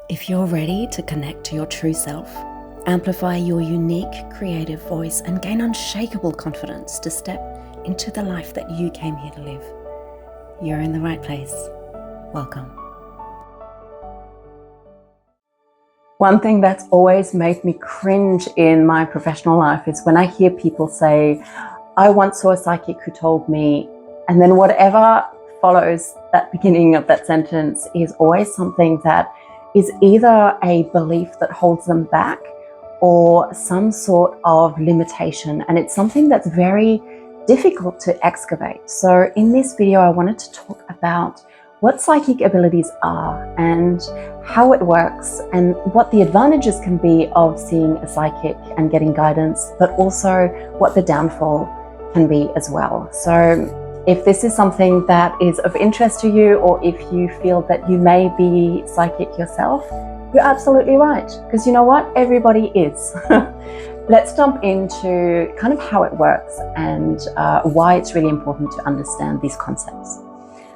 If you're ready to connect to your true self, amplify your unique creative voice, and gain unshakable confidence to step into the life that you came here to live, you're in the right place. Welcome. One thing that's always made me cringe in my professional life is when I hear people say, I once saw a psychic who told me, and then whatever follows that beginning of that sentence is always something that is either a belief that holds them back or some sort of limitation. And it's something that's very difficult to excavate. So in this video, I wanted to talk about what psychic abilities are and how it works and what the advantages can be of seeing a psychic and getting guidance, but also what the downfall can be as well. So if this is something that is of interest to you, or if you feel that you may be psychic yourself, you're absolutely right, because you know what? Everybody is. Let's jump into kind of how it works and why it's really important to understand these concepts.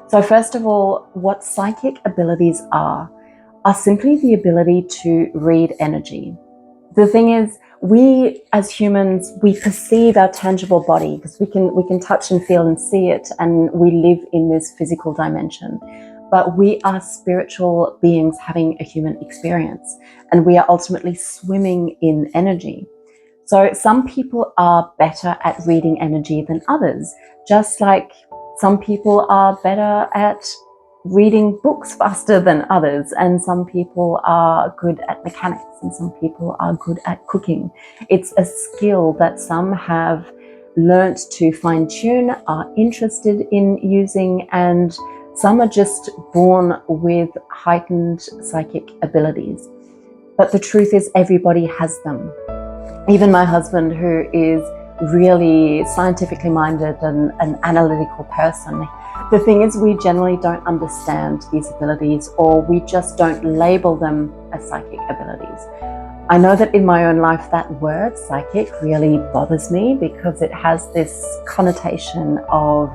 So first of all, what psychic abilities are simply the ability to read energy. The thing is, we as humans, we perceive our tangible body because we can touch and feel and see it, and we live in this physical dimension. But we are spiritual beings having a human experience, and we are ultimately swimming in energy. So some people are better at reading energy than others, just like some people are better at reading books faster than others, and some people are good at mechanics and some people are good at cooking. It's a skill that some have learnt to fine tune, are interested in using, and some are just born with heightened psychic abilities. But the truth is, everybody has them. Even my husband, who is really scientifically minded and an analytical person, the thing is, we generally don't understand these abilities, or we just don't label them as psychic abilities. I know that in my own life, that word psychic really bothers me because it has this connotation of,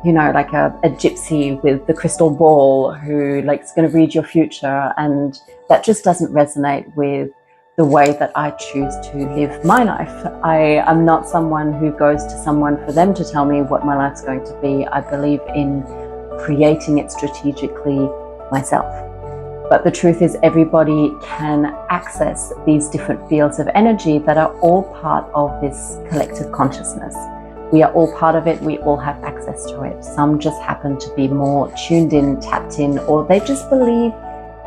you know, like a gypsy with the crystal ball who like is going to read your future, and that just doesn't resonate with the way that I choose to live my life. I am not someone who goes to someone for them to tell me what my life's going to be. I believe in creating it strategically myself. But the truth is, everybody can access these different fields of energy that are all part of this collective consciousness. We are all part of it. We all have access to it. Some just happen to be more tuned in, tapped in, or they just believe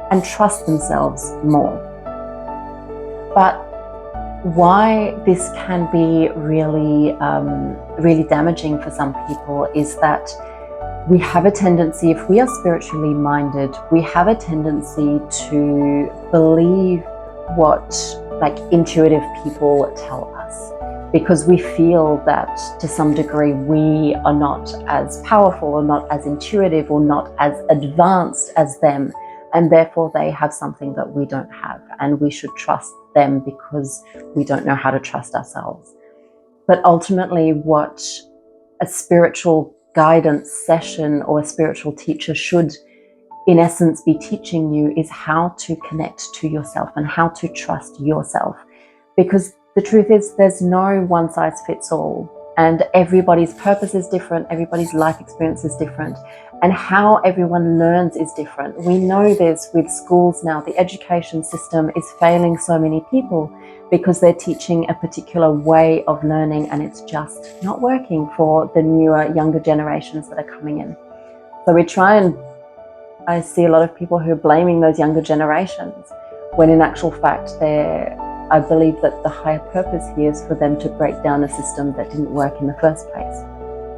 and trust themselves more. But why this can be really, really damaging for some people is that we have a tendency, if we are spiritually minded, we have a tendency to believe what like intuitive people tell us, because we feel that to some degree we are not as powerful or not as intuitive or not as advanced as them, and therefore they have something that we don't have, and we should trust them because we don't know how to trust ourselves. But ultimately, what a spiritual guidance session or a spiritual teacher should, in essence, be teaching you is how to connect to yourself and how to trust yourself. Because the truth is, there's no one size fits all, and everybody's purpose is different, everybody's life experience is different, and how everyone learns is different. We know this with schools now. The education system is failing so many people because they're teaching a particular way of learning, and it's just not working for the newer, younger generations that are coming in. So we try, and I see a lot of people who are blaming those younger generations, when in actual fact, I believe that the higher purpose here is for them to break down a system that didn't work in the first place.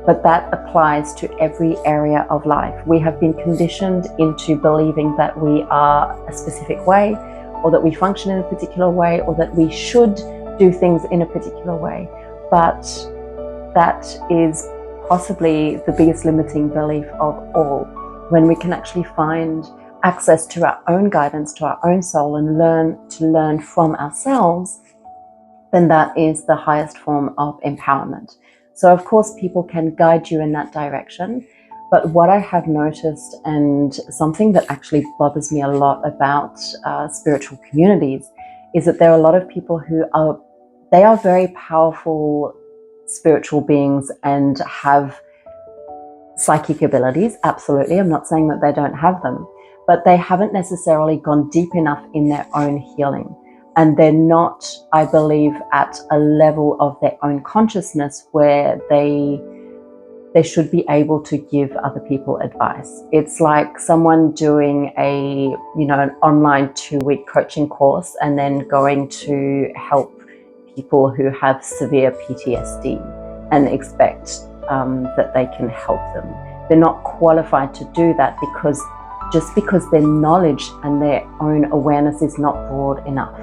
But that applies to every area of life. We have been conditioned into believing that we are a specific way, or that we function in a particular way, or that we should do things in a particular way. But that is possibly the biggest limiting belief of all. When we can actually find access to our own guidance, to our own soul, and learn from ourselves, then that is the highest form of empowerment. So of course people can guide you in that direction, But what I have noticed, and something that actually bothers me a lot about spiritual communities, is that there are a lot of people who are very powerful spiritual beings and have psychic abilities, absolutely. I'm not saying that they don't have them, but they haven't necessarily gone deep enough in their own healing. And they're not, I believe, at a level of their own consciousness where they should be able to give other people advice. It's like someone doing an online 2-week coaching course and then going to help people who have severe PTSD and expect that they can help them. They're not qualified to do that because their knowledge and their own awareness is not broad enough.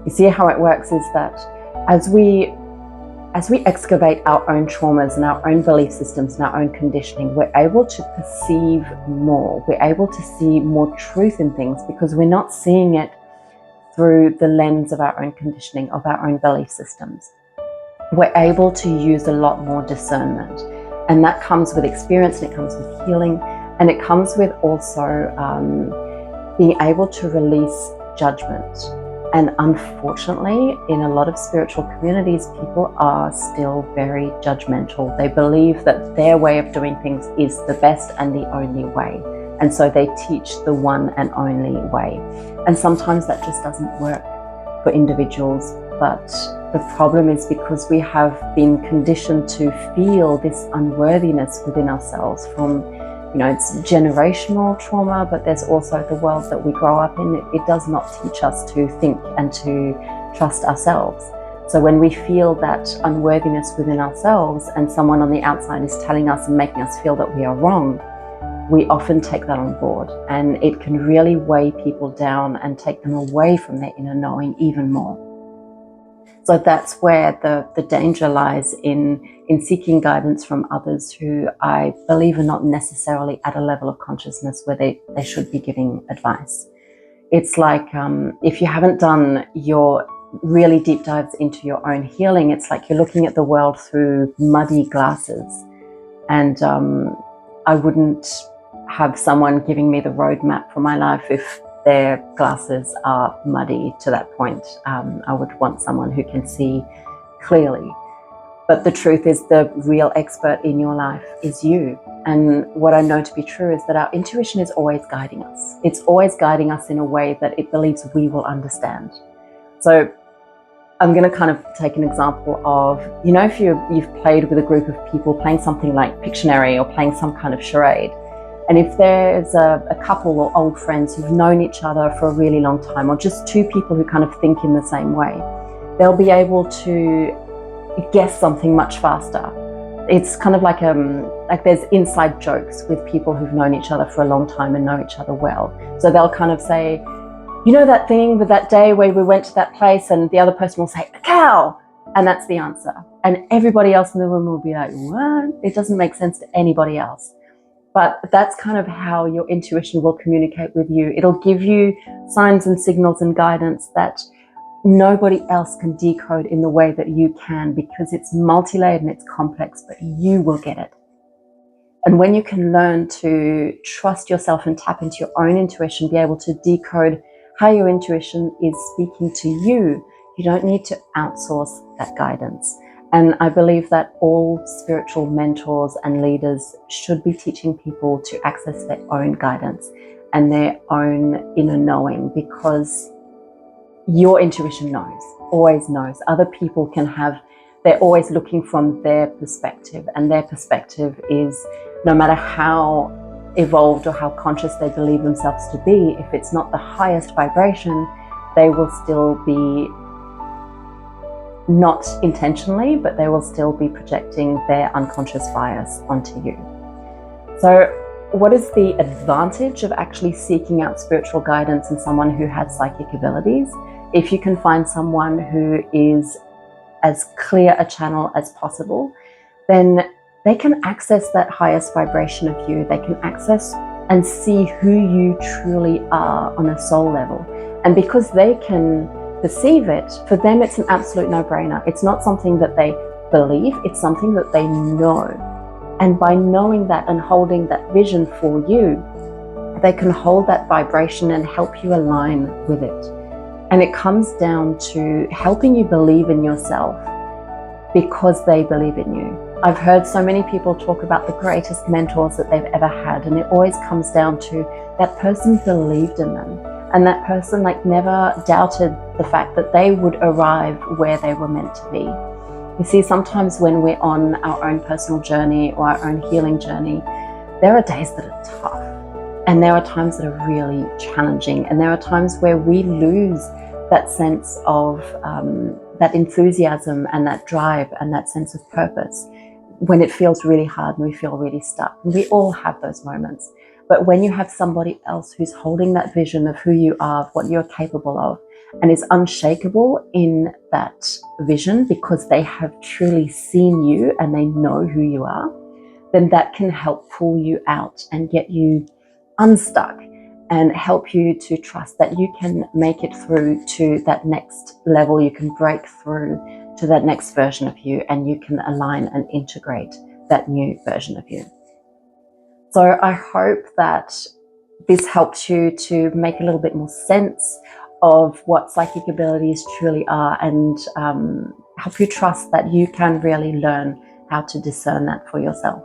You see how it works is that as we excavate our own traumas and our own belief systems and our own conditioning, we're able to perceive more. We're able to see more truth in things because we're not seeing it through the lens of our own conditioning, of our own belief systems. We're able to use a lot more discernment. And that comes with experience, and it comes with healing, and it comes with also being able to release judgment. And unfortunately, in a lot of spiritual communities, people are still very judgmental. They believe that their way of doing things is the best and the only way. And so they teach the one and only way. And sometimes that just doesn't work for individuals. But the problem is because we have been conditioned to feel this unworthiness within ourselves from, it's generational trauma, but there's also the world that we grow up in. It does not teach us to think and to trust ourselves. So when we feel that unworthiness within ourselves and someone on the outside is telling us and making us feel that we are wrong, we often take that on board, and it can really weigh people down and take them away from their inner knowing even more. So that's where the danger lies in seeking guidance from others who I believe are not necessarily at a level of consciousness where they should be giving advice. It's like if you haven't done your really deep dives into your own healing, it's like you're looking at the world through muddy glasses. And I wouldn't have someone giving me the roadmap for my life if their glasses are muddy to that point. I would want someone who can see clearly. But the truth is, the real expert in your life is you. And what I know to be true is that our intuition is always guiding us. It's always guiding us in a way that it believes we will understand. So I'm going to kind of take an example of, if you've played with a group of people playing something like Pictionary or playing some kind of charade, and if there's a couple or old friends who've known each other for a really long time, or just two people who kind of think in the same way, they'll be able to guess something much faster. It's kind of like there's inside jokes with people who've known each other for a long time and know each other well. So they'll kind of say, that thing with that day where we went to that place, and the other person will say, a cow, and that's the answer. And everybody else in the room will be like, what? It doesn't make sense to anybody else. But that's kind of how your intuition will communicate with you. It'll give you signs and signals and guidance that nobody else can decode in the way that you can, because it's multi-layered and it's complex, but you will get it. And when you can learn to trust yourself and tap into your own intuition, be able to decode how your intuition is speaking to you, you don't need to outsource that guidance. And I believe that all spiritual mentors and leaders should be teaching people to access their own guidance and their own inner knowing, because your intuition knows, always knows. Other people they're always looking from their perspective, and their perspective is, no matter how evolved or how conscious they believe themselves to be, if it's not the highest vibration, they will still be, not intentionally, but they will still be projecting their unconscious bias onto you. So what is the advantage of actually seeking out spiritual guidance in someone who has psychic abilities? If you can find someone who is as clear a channel as possible, then they can access that highest vibration of you. They can access and see who you truly are on a soul level. And because they can perceive it, for them it's an absolute no-brainer. It's not something that they believe, it's something that they know. And by knowing that and holding that vision for you, they can hold that vibration and help you align with it. And it comes down to helping you believe in yourself because they believe in you. I've heard so many people talk about the greatest mentors that they've ever had, and it always comes down to that person believed in them, and that person never doubted the fact that they would arrive where they were meant to be. You see, sometimes when we're on our own personal journey or our own healing journey, there are days that are tough, and there are times that are really challenging, and there are times where we lose that sense of that enthusiasm and that drive and that sense of purpose when it feels really hard and we feel really stuck. And we all have those moments. But when you have somebody else who's holding that vision of who you are, of what you're capable of, and is unshakable in that vision because they have truly seen you and they know who you are, then that can help pull you out and get you unstuck and help you to trust that you can make it through to that next level. You can break through to that next version of you, and you can align and integrate that new version of you. So I hope that this helps you to make a little bit more sense of what psychic abilities truly are, and help you trust that you can really learn how to discern that for yourself.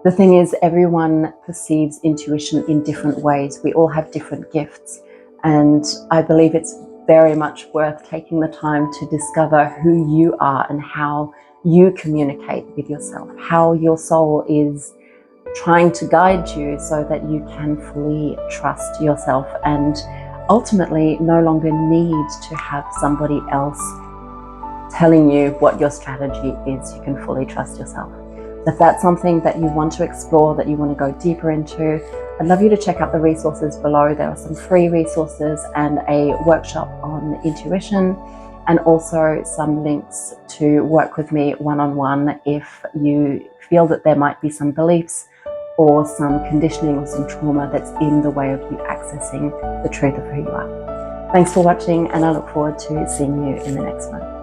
The thing is, everyone perceives intuition in different ways. We all have different gifts, and I believe it's very much worth taking the time to discover who you are and how you communicate with yourself, how your soul is trying to guide you so that you can fully trust yourself and ultimately no longer need to have somebody else telling you what your strategy is. You can fully trust yourself. If that's something that you want to explore, that you want to go deeper into, I'd love you to check out the resources below. There are some free resources and a workshop on intuition, and also some links to work with me one-on-one if you feel that there might be some beliefs or some conditioning or some trauma that's in the way of you accessing the truth of who you are. Thanks for watching, and I look forward to seeing you in the next one.